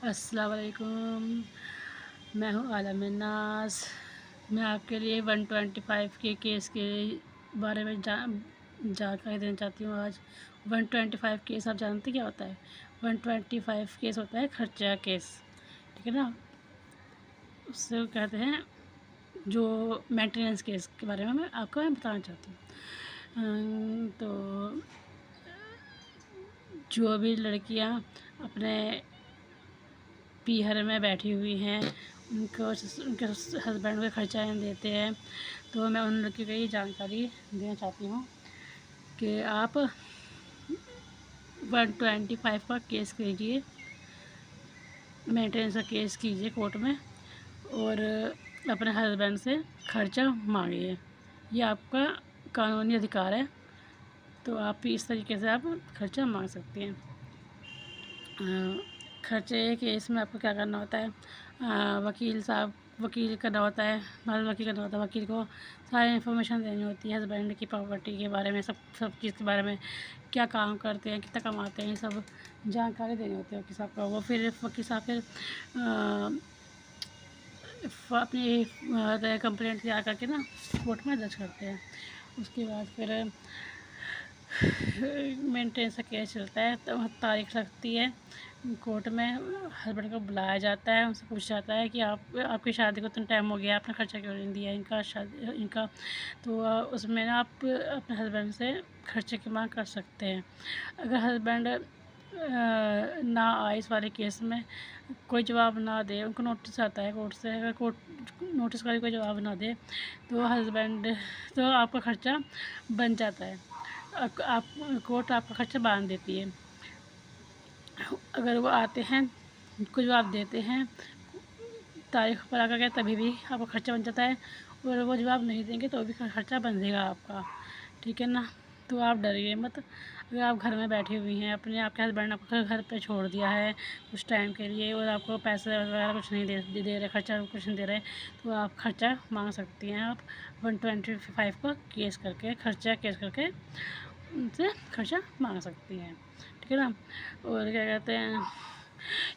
अस्सलाम वालेकुम। मैं हूँ आलम नाज। मैं आपके लिए 125 के केस के बारे में जानकारी देना चाहती हूँ आज। 125 केस आप जानते क्या होता है? 125 केस होता है खर्चा केस, ठीक है ना। उससे कहते हैं जो मेंटेनेंस केस के बारे में मैं बताना चाहती हूँ। तो जो भी लड़कियाँ अपने पीहर में बैठी हुई हैं उनको उनके हस्बैंड को खर्चा नहीं देते हैं, तो मैं उन लड़कियों को ये जानकारी देना चाहती हूँ कि आप 125 का केस कीजिए, मेंटेनेंस का केस कीजिए कोर्ट में और अपने हस्बैंड से खर्चा मांगिए। ये आपका कानूनी अधिकार है, तो आप इस तरीके से आप खर्चा मांग सकती हैं। खर्चे के इसमें आपको क्या करना होता है, वकील करना होता है, वकील करना होता है। वकील को सारी इन्फॉर्मेशन देनी होती है हस्बैंड की प्रॉपर्टी के बारे में, सब चीज़ के बारे में, क्या काम करते हैं, कितना कमाते हैं, ये सब जानकारी देनी होती है वकील साहब को। वो फिर वकील साहब फिर अपनी कंप्लेंट तैयार करके ना कोर्ट में दर्ज करते हैं। उसके बाद फिर मेंटेनेंस का केस चलता है, तो तारीख लगती है कोर्ट में। हस्बैंड को बुलाया जाता है, उनसे पूछा जाता है कि आपकी शादी को इतना टाइम हो गया, आपने खर्चा क्यों नहीं दिया इनका। तो उसमें ना आप अपने हस्बैंड से खर्चे की मांग कर सकते हैं। अगर हस्बैंड ना आए इस वाले केस में, कोई जवाब ना दे, उनको नोटिस आता है कोर्ट से, अगर कोर्ट नोटिस का कोई जवाब ना दे तो आपका खर्चा बन जाता है। आप कोर्ट आपका खर्चा बांध देती है। अगर वो आते हैं, कुछ जवाब देते हैं तारीख पर आकर के, तभी भी आपका खर्चा बन जाता है, और वो जवाब नहीं देंगे तो भी खर्चा बन जाएगा आपका, ठीक है ना। तो आप डरिए मत। अगर आप घर में बैठी हुई हैं, आपके हस्बैंड आपको घर पे छोड़ दिया है कुछ टाइम के लिए और आपको पैसे वगैरह कुछ नहीं दे रहे, खर्चा कुछ नहीं दे रहे, तो आप खर्चा मांग सकती हैं। आप 125 का खर्चा केस करके उनसे खर्चा मांग सकती हैं, ठीक है ना। और क्या कहते हैं,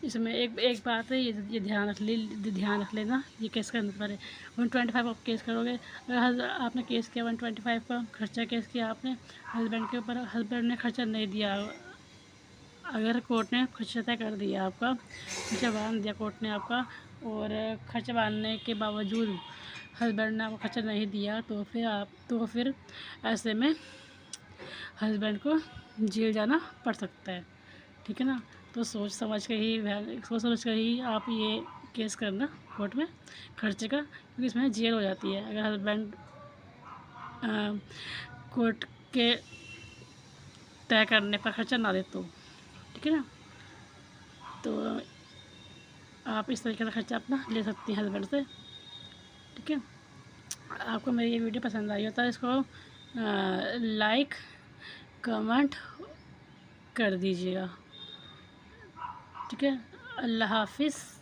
इसमें एक एक बात है, ये ध्यान रख लेना, ये केस करने से पहले 125 आप केस करोगे। अगर आपने केस किया 125 का खर्चा केस किया आपने हस्बैंड के ऊपर, हस्बैंड ने खर्चा नहीं दिया, अगर कोर्ट ने खर्चा तय कर दिया, आपका खर्चा बांध दिया कोर्ट ने आपका, और खर्चा बांधने के बावजूद हस्बैंड ने आपको खर्चा नहीं दिया, तो फिर ऐसे में हस्बैंड को जेल जाना पड़ सकता है, ठीक है ना। तो सोच समझ कर ही आप ये केस करना कोर्ट में खर्चे का, क्योंकि इसमें जेल हो जाती है अगर हस्बैंड कोर्ट के तय करने पर खर्चा ना दे तो, ठीक है ना। तो आप इस तरीके से खर्चा अपना ले सकती हैं हस्बैंड से, ठीक है। आपको मेरी ये वीडियो पसंद आई हो तो इसको लाइक कमेंट कर दीजिएगा, ठीक है। अल्लाह हाफिज़।